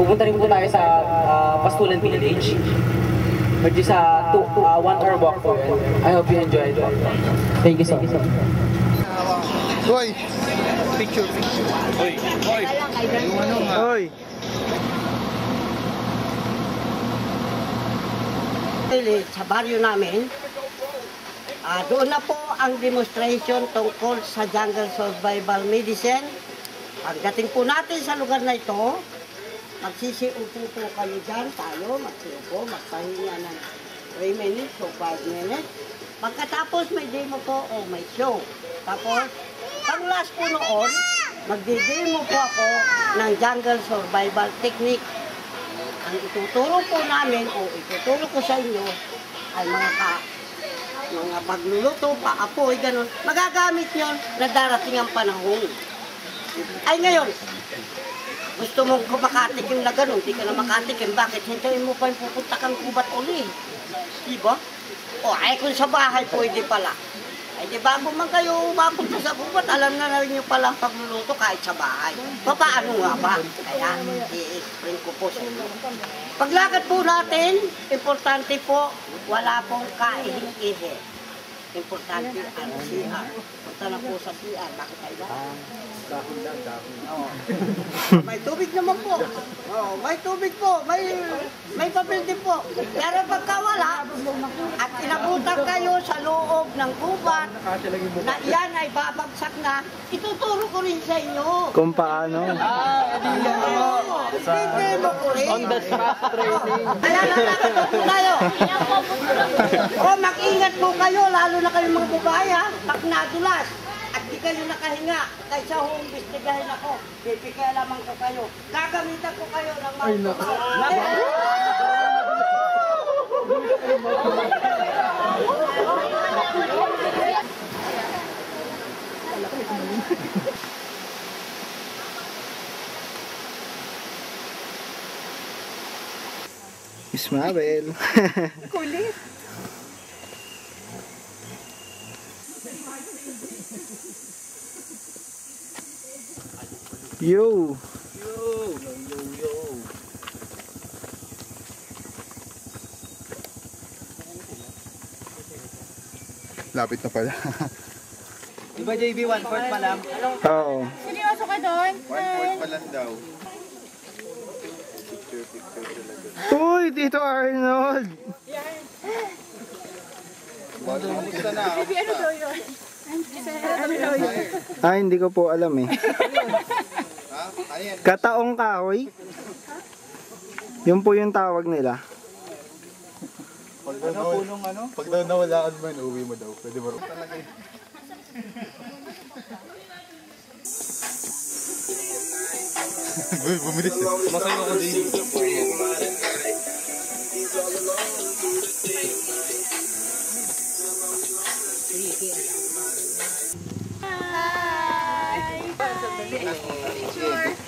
Pupunta rin po tayo sa Pastulan Village. Which is a 1-hour walk po. I hope you enjoy it. Thank you so much. Hoy! Picture. Hoy! Hoy! Hoy! Sa baryo namin, doon na po ang demonstration tungkol sa jungle survival medicine. Pagdating po natin sa lugar na ito, magsisiupo po kayo dyan, tayo, magsiupo, magpahinga ng 3 minutes o 5 minutes. Pagkatapos may demo po o may show. Tapos, pang last po noon, magdi-demo po ako ng jungle survival technique. Ang ituturo po namin o ituturo ko sa inyo ay mga pagluluto, paapoy, ganun. Magagamit nyo na darating ang panahon. Ay ngayon, gusto mong makatikim na gano'n, hindi ka na makatikim. Bakit? Hintayin mo pa yung pupunta kang gubat uli. Diba? O ay kung sa bahay pwede pala. Ay di bago man kayo mapunta sa gubat, alam na rin nyo palang pagluluto kahit sa bahay. Paano nga ba? Kaya i-explain ko po sa inyo. Paglakad po natin, importante po, wala pong kaihing-ihi. Importante ang CR. Punta na po sa CR. Bakit tayo ba? Dahon lang, dahon. Oo. May tubig naman po. Oo, may tubig po. May papel din po. Pero pagka wala, at inabutan kayo sa loob ng gubat, na iyan ay babagsak na, ituturo ko rin sa inyo. Kung paano? Hindi mo ko rin. On the spot training. Kaya nakakatawa po tayo. O mag-ingat po kayo, lalo na kayong mga babae ha, pag nadulas. At di kayo nakahinga, kaysa humistigahin ako, pipikialaman ko kayo. Gagamitan ko kayo ng mga... Ay, naku. Miss Mabel. Kulit. Yo! Lapit na pala. Di ba JB 1/4 pa lang? Oo. Seryoso ka doon? 1/4 pa lang daw. Uy, Tito Arnold! Kamusta na? Baby, ano daw yun? Ano daw yun? Ah, hindi ko po alam eh. Kataong kahoy? Yun po yung tawag nila. Pag daw nawalaan mo, uwi mo daw. Pwede mo rin. Bumilis eh. Masaya ako din.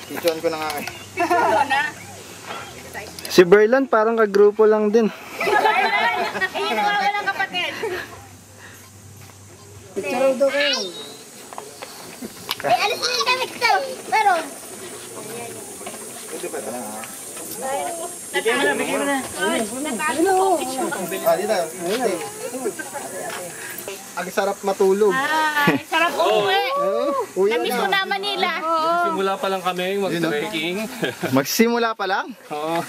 Chichuan ko na nga eh. Si Berlan parang kagrupo lang din. Ayun nga, walang kapatid. Picture daw kayo. Alis mo yung damit ko. Pero, Bigyan mo na, bigyan mo na. Dito. Ang sarap matulog. ay, sarap umuwi. Uwi Namiss ko na Manila. Simula pa lang kami mag-trekking. Magsimula pa lang? Oo.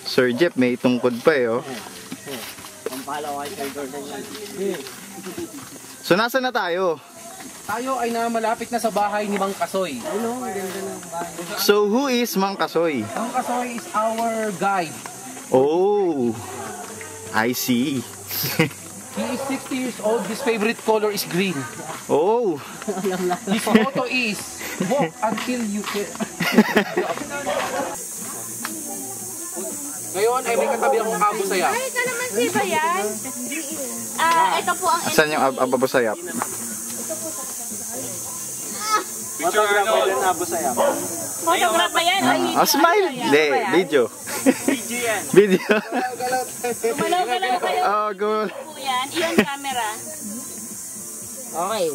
Sir Jeff, may tungkod pa eh oh. Ang pala ko kay Sir Jordan yan. So nasa na tayo? Tayo ay malapit na sa bahay ni Mang Kasoy. So who is Mang Kasoy? Mang Kasoy is our guide. Oh, I see. He is 60 years old. His favorite color is green. Oh. His motto is, walk until you can. Ngayon ay may katabi akong Abu Sayyaf. Ay, kalamansi ba yan? Ito po ang... Saan yung ababasayap? Photograph ba yan? Ay, Smile! Hindi, video. Video. Gumalaw-galaw kayo. Oh, go. Po yan. Iyon camera. Okay, 1,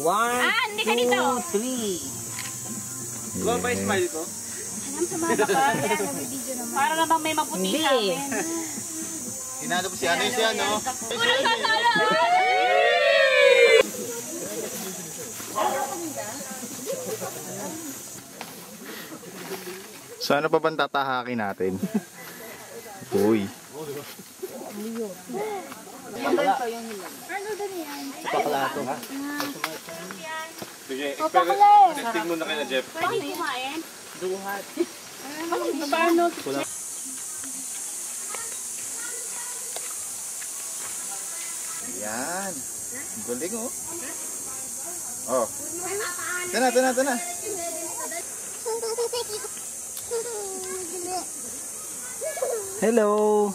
Hindi ka dito. 2, 3. Go ba smile ko? Ma'am, sumama ka. Kaya nag-video naman. Para namang may mabuti sa amin. Hinalo po si ano yung si ano. Unang sasala! So ano pa bang tatahakin natin? Uy. Paklato. Sige, testing muna kayo na Jeff. Pwede kumain? Duhat. Paano? Yan. Galing oh. Oh. Tana. Hello.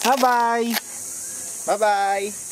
Bye-bye. Bye-bye.